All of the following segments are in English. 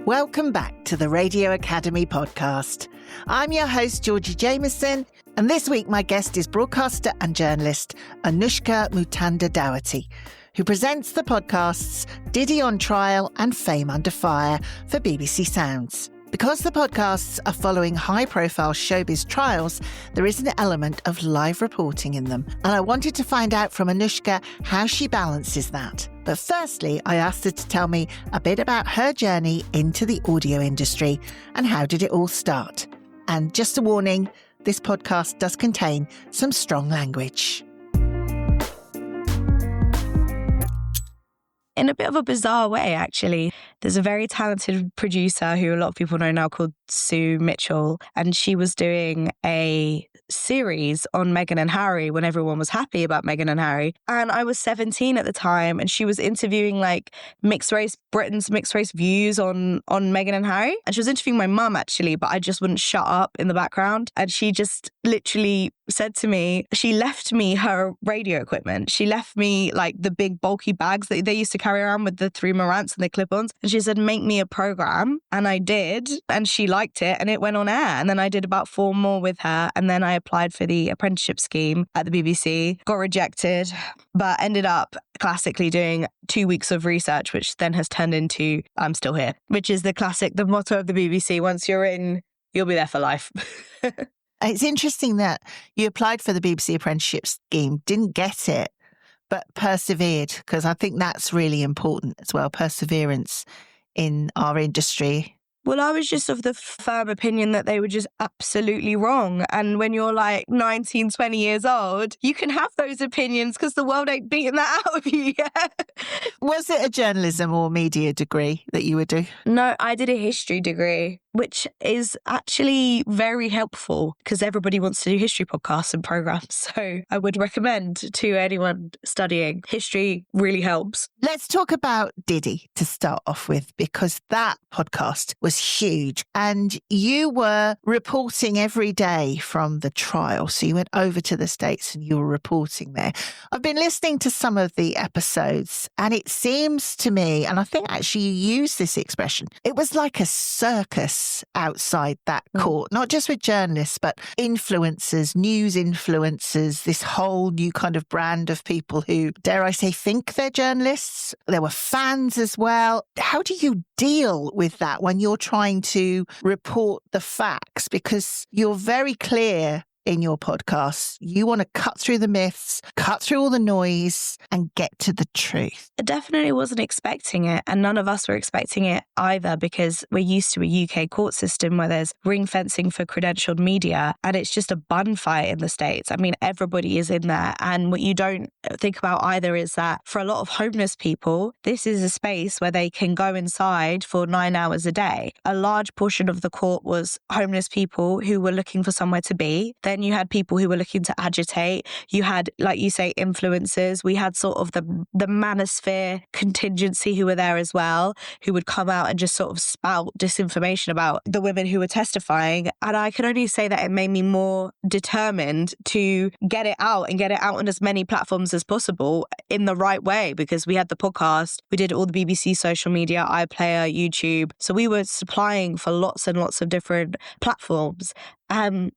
Welcome back to the Radio Academy podcast. I'm your host, Georgie Jameson, and this week my guest is broadcaster and journalist Anoushka Mutanda Dougherty, who presents the podcasts Diddy on Trial and Fame Under Fire for BBC Sounds. Because the podcasts are following high-profile showbiz trials, there is an element of live reporting in them. And I wanted to find out from Anoushka how she balances that. But firstly, I asked her to tell me a bit about her journey into the audio industry and how did it all start. And just a warning, this podcast does contain some strong language. In a bit of a bizarre way, actually. There's a very talented producer who a lot of people know now called Sue Mitchell, and she was doing a series on Meghan and Harry when everyone was happy about Meghan and Harry. And I was 17 at the time, and she was interviewing Britain's mixed race views on Meghan and Harry. And she was interviewing my mum, actually, but I just wouldn't shut up in the background. And she just literally said to me, she left me her radio equipment. She left me like the big bulky bags that they used to carry around with the 3 Marantz and the clip-ons. And she said, make me a program. And I did. And she liked it and it went on air. And then I did about 4 more with her. And then I applied for the apprenticeship scheme at the BBC, got rejected, but ended up classically doing 2 weeks of research, which then has turned into I'm still here, which is the motto of the BBC. Once you're in, you'll be there for life. It's interesting that you applied for the BBC apprenticeship scheme, didn't get it, but persevered, because I think that's really important as well, perseverance in our industry. Well, I was just of the firm opinion that they were just absolutely wrong. And when you're like 19, 20 years old, you can have those opinions because the world ain't beating that out of you yet. Was it a journalism or media degree that you were doing? No, I did a history degree, which is actually very helpful because everybody wants to do history podcasts and programs. So I would recommend to anyone studying history, really helps. Let's talk about Diddy to start off with, because that podcast was huge and you were reporting every day from the trial. So you went over to the States and you were reporting there. I've been listening to some of the episodes and it seems to me, and I think actually you used this expression, it was like a circus outside that court, not just with journalists, but influencers, news influencers, this whole new kind of brand of people who, dare I say, think they're journalists. There were fans as well. How do you deal with that when you're trying to report the facts? Because you're very clear in your podcast. You want to cut through the myths, cut through all the noise and get to the truth. I definitely wasn't expecting it. And none of us were expecting it either, because we're used to a UK court system where there's ring fencing for credentialed media and it's just a bun fight in the States. I mean, everybody is in there. And what you don't think about either is that for a lot of homeless people, this is a space where they can go inside for 9 hours a day. A large portion of the court was homeless people who were looking for somewhere to be. Then you had people who were looking to agitate. You had, like you say, influencers. We had sort of the manosphere contingency who were there as well, who would come out and just sort of spout disinformation about the women who were testifying. And I can only say that it made me more determined to get it out and get it out on as many platforms as possible in the right way, because we had the podcast, we did all the BBC social media, iPlayer, YouTube. So we were supplying for lots and lots of different platforms.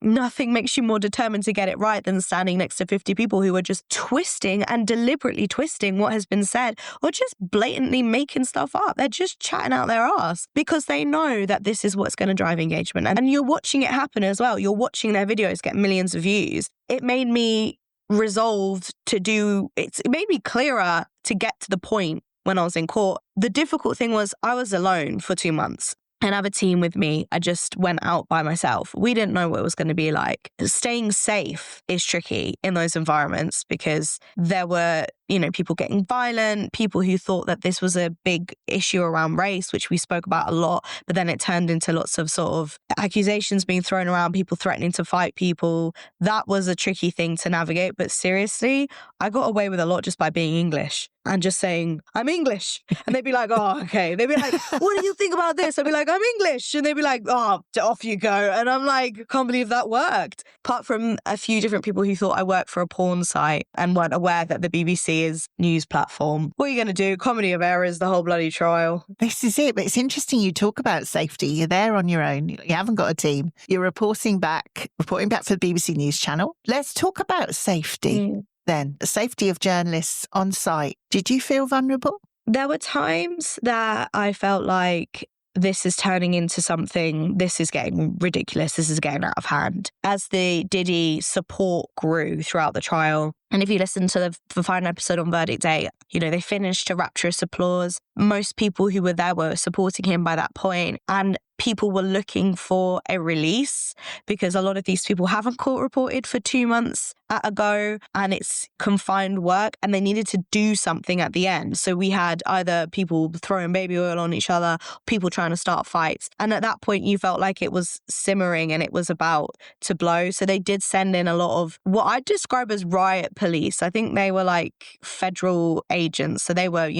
Nothing makes you more determined to get it right than standing next to 50 people who are just twisting and deliberately twisting what has been said, or just blatantly making stuff up. They're just chatting out their ass because they know that this is what's going to drive engagement. And you're watching it happen as well. You're watching their videos get millions of views. It made me resolved to do, it made me clearer to get to the point when I was in court. The difficult thing was I was alone for 2 months. And I have a team with me. I just went out by myself. We didn't know what it was going to be like. Staying safe is tricky in those environments because there were, people getting violent, people who thought that this was a big issue around race, which we spoke about a lot, but then it turned into lots of sort of accusations being thrown around, people threatening to fight people. That was a tricky thing to navigate. But seriously, I got away with a lot just by being English and just saying, I'm English. And they'd be like, oh, okay. They'd be like, what do you think about this? I'd be like, I'm English. And they'd be like, oh, off you go. And I'm like, can't believe that worked. Apart from a few different people who thought I worked for a porn site and weren't aware that the BBC Australia's news platform. What are you going to do? Comedy of errors, the whole bloody trial. This is it. But it's interesting you talk about safety. You're there on your own. You haven't got a team. You're reporting back for the BBC News Channel. Let's talk about safety then. The safety of journalists on site. Did you feel vulnerable? There were times that I felt like this is turning into something, this is getting ridiculous, this is getting out of hand. As the Diddy support grew throughout the trial, and if you listen to the final episode on verdict day, they finished to rapturous applause. Most people who were there were supporting him by that point, and people were looking for a release because a lot of these people haven't court reported for 2 months at a go, and it's confined work, and they needed to do something at the end. So we had either people throwing baby oil on each other, people trying to start fights. And at that point, you felt like it was simmering and it was about to blow. So they did send in a lot of what I'd describe as riot police. I think they were like federal agents. So they were,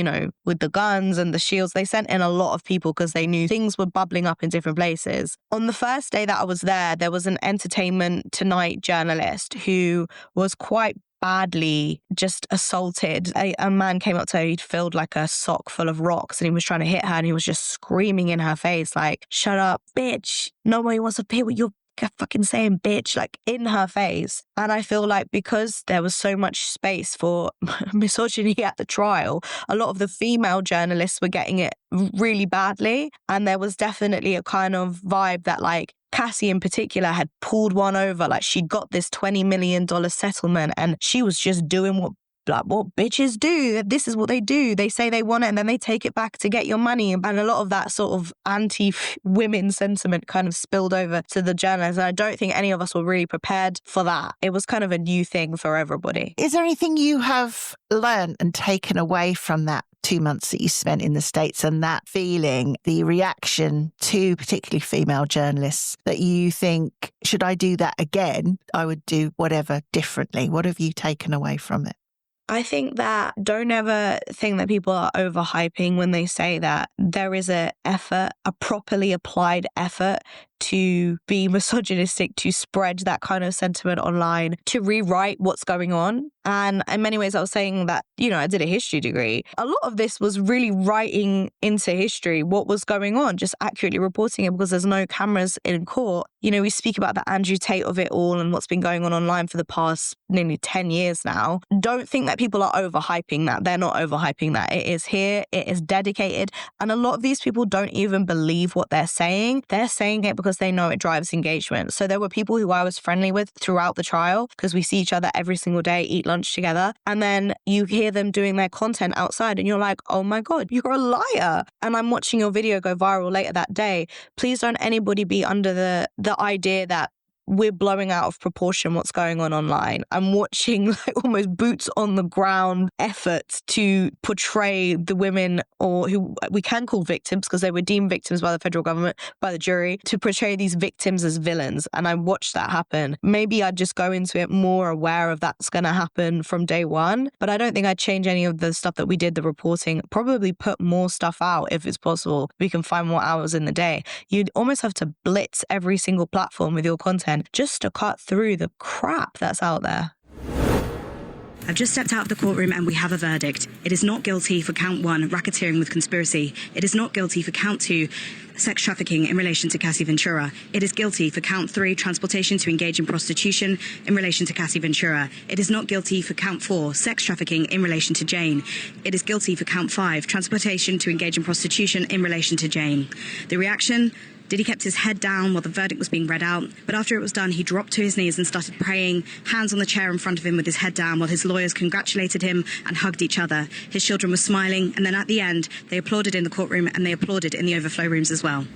with the guns and the shields. They sent in a lot of people because they knew things were bubbling up in different places. On the first day that I was there was an Entertainment Tonight journalist who was quite badly just assaulted. A man came up to her, he'd filled like a sock full of rocks and he was trying to hit her and he was just screaming in her face like, "Shut up, bitch. Nobody wants to hear what you're fucking saying, bitch," like in her face. And I feel like because there was so much space for misogyny at the trial, a lot of the female journalists were getting it really badly. And there was definitely a kind of vibe that like Cassie in particular had pulled one over, like she got this $20 million settlement and she was just doing what bitches do. This is what they do. They say they want it and then they take it back to get your money. And a lot of that sort of anti-women sentiment kind of spilled over to the journalists. And I don't think any of us were really prepared for that. It was kind of a new thing for everybody. Is there anything you have learned and taken away from that 2 months that you spent in the States and that feeling, the reaction to particularly female journalists that you think, should I do that again, I would do whatever differently? What have you taken away from it? I think that don't ever think that people are overhyping when they say that there is a properly applied effort to be misogynistic, to spread that kind of sentiment online, to rewrite what's going on. And in many ways, I was saying that, I did a history degree. A lot of this was really writing into history what was going on, just accurately reporting it because there's no cameras in court. We speak about the Andrew Tate of it all and what's been going on online for the past nearly 10 years now. Don't think that people are overhyping that. They're not overhyping that. It is here. It is dedicated. And a lot of these people don't even believe what they're saying. They're saying it because they know it drives engagement. So there were people who I was friendly with throughout the trial because we see each other every single day, eat lunch together. And then you hear them doing their content outside and you're like, oh my God, you're a liar. And I'm watching your video go viral later that day. Please don't anybody be under the idea that we're blowing out of proportion what's going on online. I'm watching like almost boots on the ground efforts to portray the women, or who we can call victims because they were deemed victims by the federal government, by the jury, to portray these victims as villains. And I watched that happen. Maybe I'd just go into it more aware of that's going to happen from day one. But I don't think I'd change any of the stuff that we did, the reporting. Probably put more stuff out if it's possible. We can find more hours in the day. You'd almost have to blitz every single platform with your content just to cut through the crap that's out there. I've just stepped out of the courtroom and we have a verdict. It is not guilty for count 1, racketeering with conspiracy. It is not guilty for count 2, sex trafficking in relation to Cassie Ventura. It is guilty for count 3, transportation to engage in prostitution in relation to Cassie Ventura. It is not guilty for count 4, sex trafficking in relation to Jane. It is guilty for count 5, transportation to engage in prostitution in relation to Jane. The reaction? Diddy kept his head down while the verdict was being read out, but after it was done, he dropped to his knees and started praying, hands on the chair in front of him with his head down, while his lawyers congratulated him and hugged each other. His children were smiling, and then at the end, they applauded in the courtroom and they applauded in the overflow rooms as well.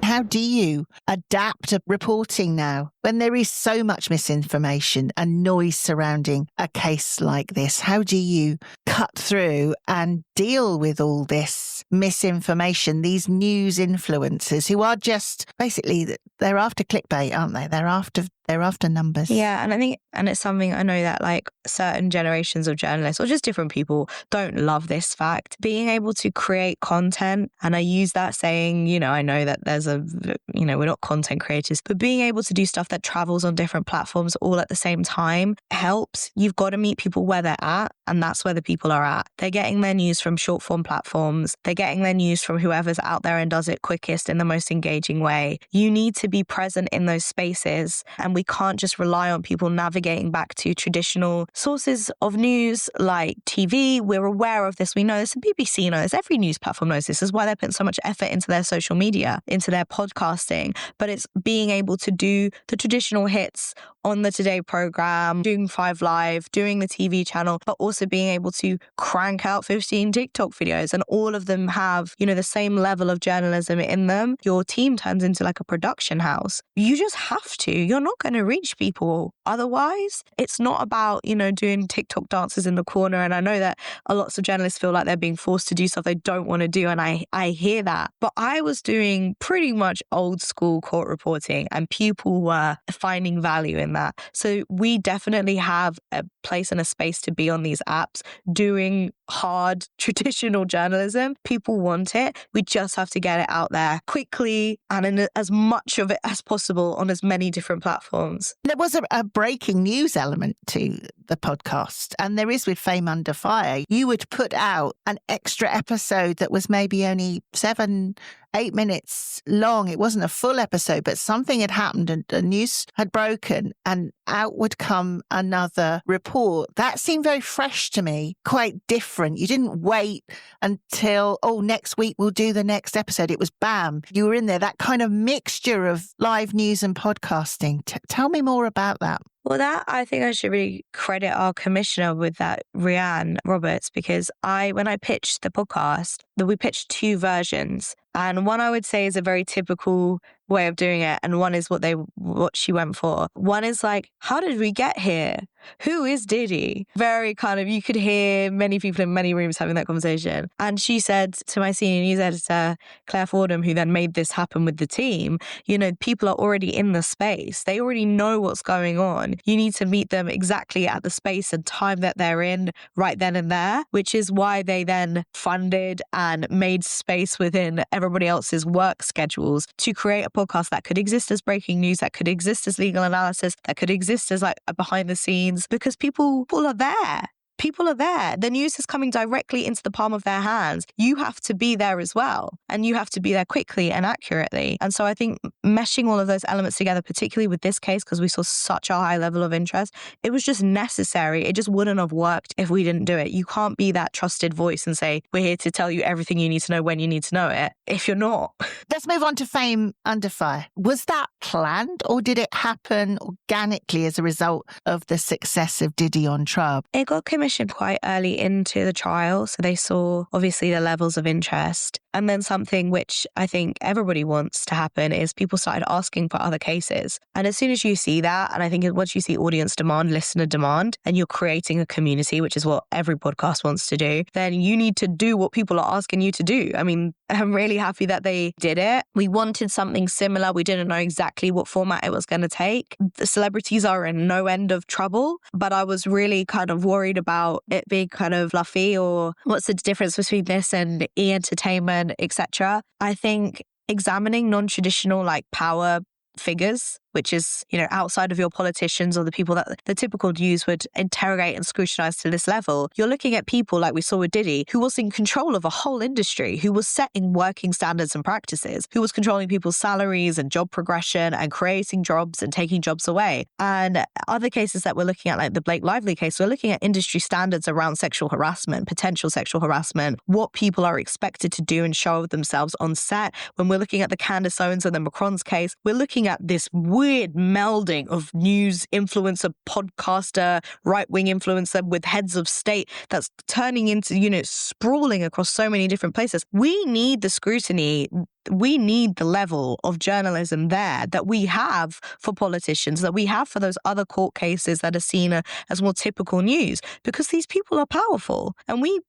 How do you adapt to reporting now when there is so much misinformation and noise surrounding a case like this? How do you cut through and deal with all this misinformation, these news influencers who are just basically, they're after clickbait, aren't they? They're after They're after numbers. Yeah, and I think, and it's something I know that like certain generations of journalists or just different people don't love this fact. Being able to create content, and I use that saying, I know that there's we're not content creators, but being able to do stuff that travels on different platforms all at the same time helps. You've got to meet people where they're at, and that's where the people are at. They're getting their news from short form platforms. They're getting their news from whoever's out there and does it quickest in the most engaging way. You need to be present in those spaces, and we can't just rely on people navigating back to traditional sources of news like TV. We're aware of this. We know this. The BBC knows. Every news platform knows this. This is why they're putting so much effort into their social media, into their podcasting. But it's being able to do the traditional hits on the Today program, doing 5 Live, doing the TV channel, but also being able to crank out 15 TikTok videos, and all of them have, the same level of journalism in them. Your team turns into like a production house. You just have to. You're not going to reach people otherwise. It's not about, doing TikTok dances in the corner. And I know that lots of journalists feel like they're being forced to do stuff they don't want to do. And I hear that. But I was doing pretty much old school court reporting, and people were finding value in that. So we definitely have a place and a space to be on these apps doing hard traditional journalism. People want it. We just have to get it out there quickly and in as much of it as possible on as many different platforms. There was a breaking news element to the podcast, and there is with Fame Under Fire. You would put out an extra episode that was maybe only 7-8 minutes long. It wasn't a full episode, but something had happened and the news had broken, and out would come another report. That seemed very fresh to me, quite different. You didn't wait until, next week we'll do the next episode. It was bam, you were in there. That kind of mixture of live news and podcasting. Tell me more about that. Well, that I think I should really credit our commissioner with that, Rhiannon Roberts, because when I pitched the podcast, we pitched 2 versions. And one I would say is a very typical way of doing it, and one is what she went for. One is like, how did we get here? Who is Diddy? Very kind of, you could hear many people in many rooms having that conversation. And she said to my senior news editor, Claire Fordham, who then made this happen with the team, people are already in the space. They already know what's going on. You need to meet them exactly at the space and time that they're in right then and there, which is why they then funded and made space within everybody else's work schedules to create a podcast that could exist as breaking news, that could exist as legal analysis, that could exist as like a behind the scenes, because people are there. People are there. The news is coming directly into the palm of their hands. You have to be there as well. And you have to be there quickly and accurately. And so I think meshing all of those elements together, particularly with this case, because we saw such a high level of interest, it was just necessary. It just wouldn't have worked if we didn't do it. You can't be that trusted voice and say, we're here to tell you everything you need to know when you need to know it, if you're not. Let's move on to Fame Under Fire. Was that planned, or did it happen organically as a result of the success of Diddy on trial? It got commissioned quite early into the trial, so they saw obviously the levels of interest. And then something which I think everybody wants to happen is people started asking for other cases. And as soon as you see that, and I think once you see audience demand, listener demand, and you're creating a community, which is what every podcast wants to do, then you need to do what people are asking you to do. I mean, I'm really happy that they did it. We wanted something similar. We didn't know exactly what format it was going to take. The celebrities are in no end of trouble, but I was really kind of worried about it being kind of fluffy, or what's the difference between this and e-entertainment, etc. I think examining non-traditional like power figures, which is, outside of your politicians or the people that the typical news would interrogate and scrutinize to this level, you're looking at people like we saw with Diddy, who was in control of a whole industry, who was setting working standards and practices, who was controlling people's salaries and job progression and creating jobs and taking jobs away. And other cases that we're looking at, like the Blake Lively case, we're looking at industry standards around sexual harassment, potential sexual harassment, what people are expected to do and show of themselves on set. When we're looking at the Candace Owens and the Macron's case, we're looking at this weird melding of news influencer, podcaster, right-wing influencer with heads of state that's turning into, sprawling across so many different places. We need the scrutiny we need the level of journalism there that we have for politicians, that we have for those other court cases that are seen as more typical news, because these people are powerful and we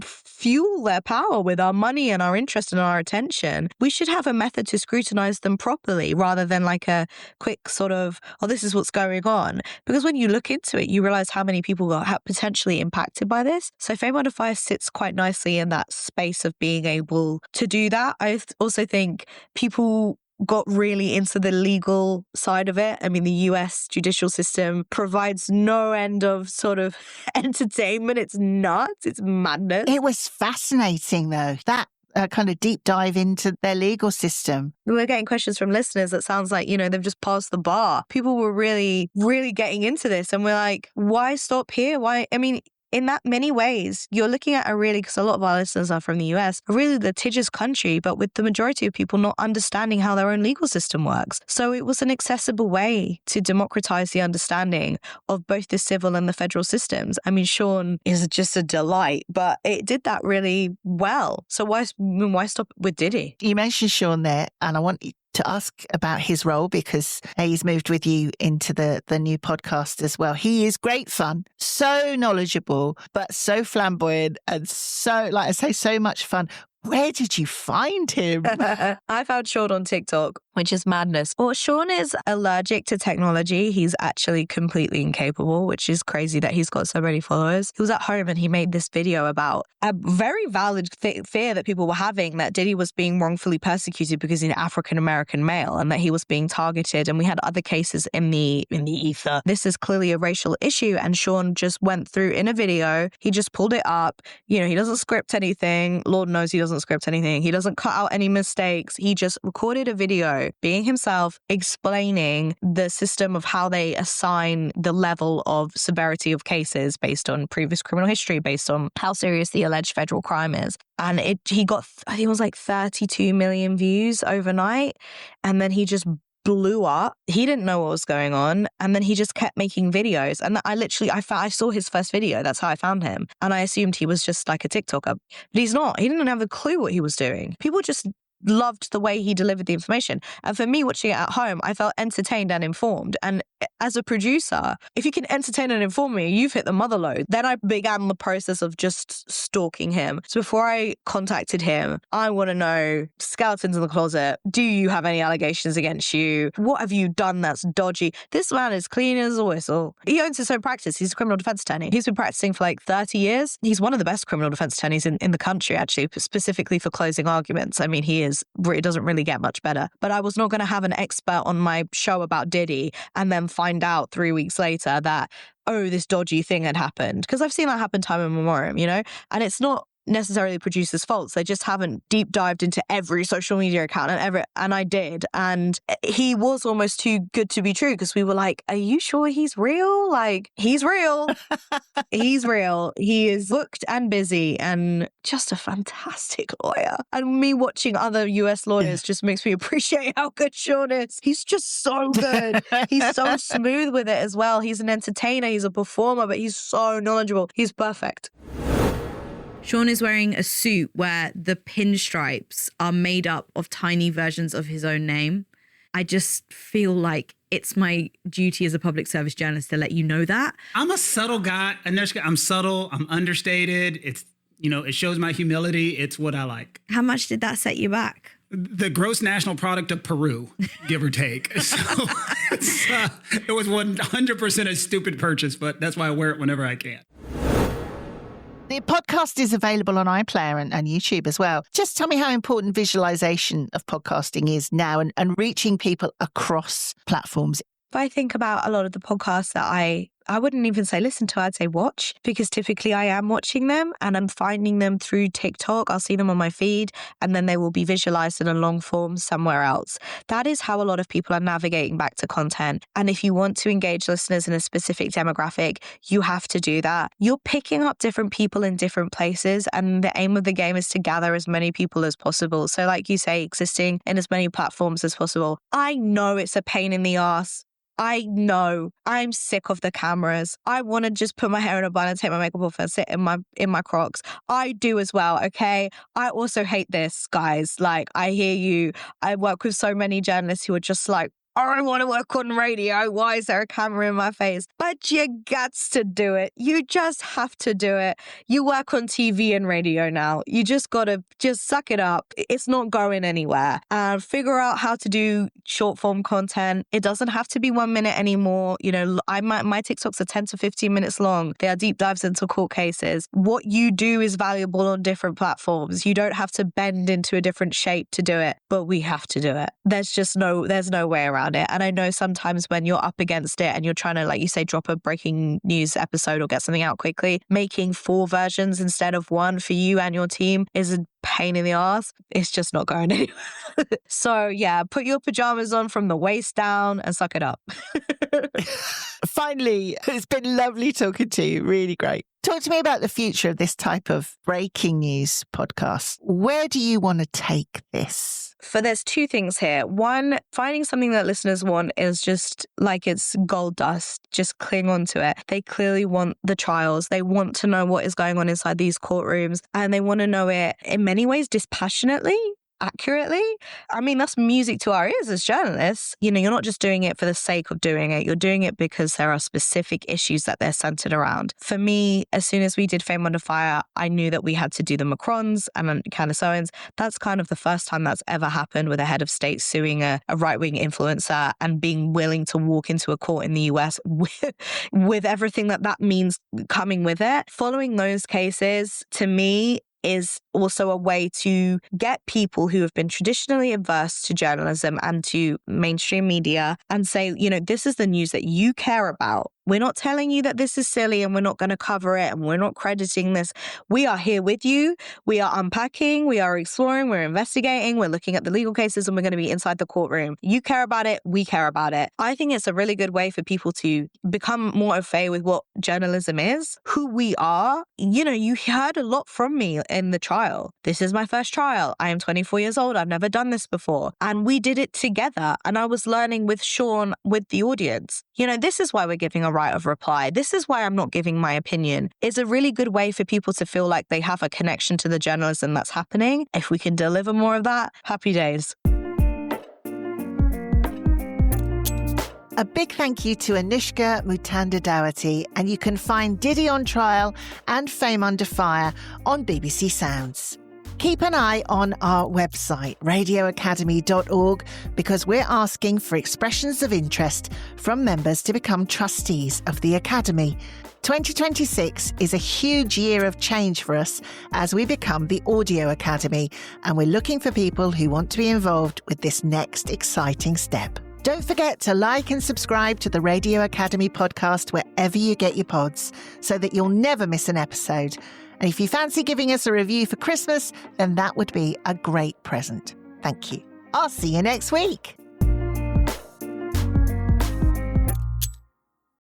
fuel their power with our money and our interest and our attention. We should have a method to scrutinize them properly rather than like a quick sort of, oh, this is what's going on. Because when you look into it, you realize how many people got potentially impacted by this. So Fame Under Fire sits quite nicely in that space of being able to do that. I also think people got really into the legal side of it. I mean, the US judicial system provides no end of sort of entertainment. It's nuts. It's madness. It was fascinating, though, that kind of deep dive into their legal system. We're getting questions from listeners that sounds like, you know, they've just passed the bar. People were really, really getting into this. And we're like, why stop here? Why? I mean, in that many ways, you're looking at a really, because a lot of our listeners are from the US, a really litigious country, but with the majority of people not understanding how their own legal system works. So it was an accessible way to democratize the understanding of both the civil and the federal systems. I mean, Sean is just a delight, but it did that really well. So why stop with Diddy? You mentioned Sean there, and I want you to ask about his role because he's moved with you into the new podcast as well. He is great fun, so knowledgeable, but so flamboyant and so, like I say, so much fun. Where did you find him? I found Sean on TikTok, which is madness. Well, Sean is allergic to technology. He's actually completely incapable, which is crazy that he's got so many followers. He was at home and he made this video about a very valid fear that people were having that Diddy was being wrongfully persecuted because he's an African-American male and that he was being targeted. And we had other cases in the ether. This is clearly a racial issue. And Sean just went through in a video. He just pulled it up. You know, he doesn't script anything. Lord knows he doesn't script anything. He doesn't cut out any mistakes. He just recorded a video being himself, explaining the system of how they assign the level of severity of cases based on previous criminal history, based on how serious the alleged federal crime is. And he got, I think it was like 32 million views overnight. And then he just blew up. He didn't know what was going on. And then he just kept making videos. And I saw his first video. That's how I found him. And I assumed he was just like a TikToker. But he's not. He didn't have a clue what he was doing. People just loved the way he delivered the information. And for me, watching it at home, I felt entertained and informed. And as a producer, if you can entertain and inform me, you've hit the mother lode. Then I began the process of just stalking him. So before I contacted him, I want to know skeletons in the closet. Do you have any allegations against you? What have you done that's dodgy? This man is clean as a whistle. He owns his own practice. He's a criminal defense attorney. He's been practicing for like 30 years. He's one of the best criminal defense attorneys in the country, actually, specifically for closing arguments. I mean, it doesn't really get much better. But I was not going to have an expert on my show about Diddy and then find out 3 weeks later that, oh, this dodgy thing had happened. Because I've seen that happen time in memoriam, you know? And it's not necessarily the producer's faults. They just haven't deep dived into every social media account and I did. And he was almost too good to be true because we were like, are you sure he's real? Like, he's real. He's real. He is booked and busy and just a fantastic lawyer. And me watching other US lawyers just makes me appreciate how good Sean is. He's just so good. He's so smooth with it as well. He's an entertainer. He's a performer, but he's so knowledgeable. He's perfect. Sean is wearing a suit where the pinstripes are made up of tiny versions of his own name. I just feel like it's my duty as a public service journalist to let you know that. I'm a subtle guy, Anoushka. I'm subtle. I'm understated. It shows my humility. It's what I like. How much did that set you back? The gross national product of Peru, give or take. So it was 100% a stupid purchase, but that's why I wear it whenever I can. The podcast is available on iPlayer and YouTube as well. Just tell me how important visualization of podcasting is now and reaching people across platforms. If I think about a lot of the podcasts that I wouldn't even say listen to, I'd say watch, because typically I am watching them and I'm finding them through TikTok. I'll see them on my feed and then they will be visualized in a long form somewhere else. That is how a lot of people are navigating back to content. And if you want to engage listeners in a specific demographic, you have to do that. You're picking up different people in different places and the aim of the game is to gather as many people as possible. So like you say, existing in as many platforms as possible. I know it's a pain in the ass. I know I'm sick of the cameras. I want to just put my hair in a bun and take my makeup off and sit in my Crocs. I do as well, okay? I also hate this, guys. Like, I hear you. I work with so many journalists who are just like, I want to work on radio. Why is there a camera in my face? But you gots to do it. You just have to do it. You work on TV and radio now. You just got to just suck it up. It's not going anywhere. And figure out how to do short form content. It doesn't have to be 1 minute anymore. You know, my TikToks are 10 to 15 minutes long. They are deep dives into court cases. What you do is valuable on different platforms. You don't have to bend into a different shape to do it, but we have to do it. There's no way around it. And I know sometimes when you're up against it and you're trying to, like you say, drop a breaking news episode or get something out quickly, making 4 versions instead of 1 for you and your team is a pain in the ass. It's just not going anywhere. So yeah, put your pajamas on from the waist down and suck it up. Finally, it's been lovely talking to you. Really great. Talk to me about the future of this type of breaking news podcast. Where do you want to take this? There's 2 things here. One, finding something that listeners want is just like it's gold dust. Just cling on to it. They clearly want the trials. They want to know what is going on inside these courtrooms, and they want to know it in many ways dispassionately, accurately. I mean, that's music to our ears as journalists. You know, you're not just doing it for the sake of doing it. You're doing it because there are specific issues that they're centered around. For me, as soon as we did Fame Under Fire, I knew that we had to do the Macrons and Candace Owens. That's kind of the first time that's ever happened with a head of state suing a right-wing influencer and being willing to walk into a court in the US with everything that means coming with it. Following those cases, to me, is also a way to get people who have been traditionally averse to journalism and to mainstream media and say, you know, this is the news that you care about. We're not telling you that this is silly and we're not going to cover it and we're not crediting this. We are here with you. We are unpacking. We are exploring. We're investigating. We're looking at the legal cases and we're going to be inside the courtroom. You care about it. We care about it. I think it's a really good way for people to become more au fait with what journalism is, who we are. You know, you heard a lot from me in the trial. This is my first trial. I am 24 years old. I've never done this before. And we did it together. And I was learning with Sean, with the audience. You know, this is why we're giving a right of reply. This is why I'm not giving my opinion. It's a really good way for people to feel like they have a connection to the journalism that's happening. If we can deliver more of that, happy days. A big thank you to Anoushka Mutanda Dougherty, and you can find Diddy on Trial and Fame Under Fire on BBC Sounds. Keep an eye on our website, radioacademy.org, because we're asking for expressions of interest from members to become trustees of the Academy. 2026 is a huge year of change for us as we become the Audio Academy, and we're looking for people who want to be involved with this next exciting step. Don't forget to like and subscribe to the Radio Academy podcast wherever you get your pods so that you'll never miss an episode. And if you fancy giving us a review for Christmas, then that would be a great present. Thank you. I'll see you next week.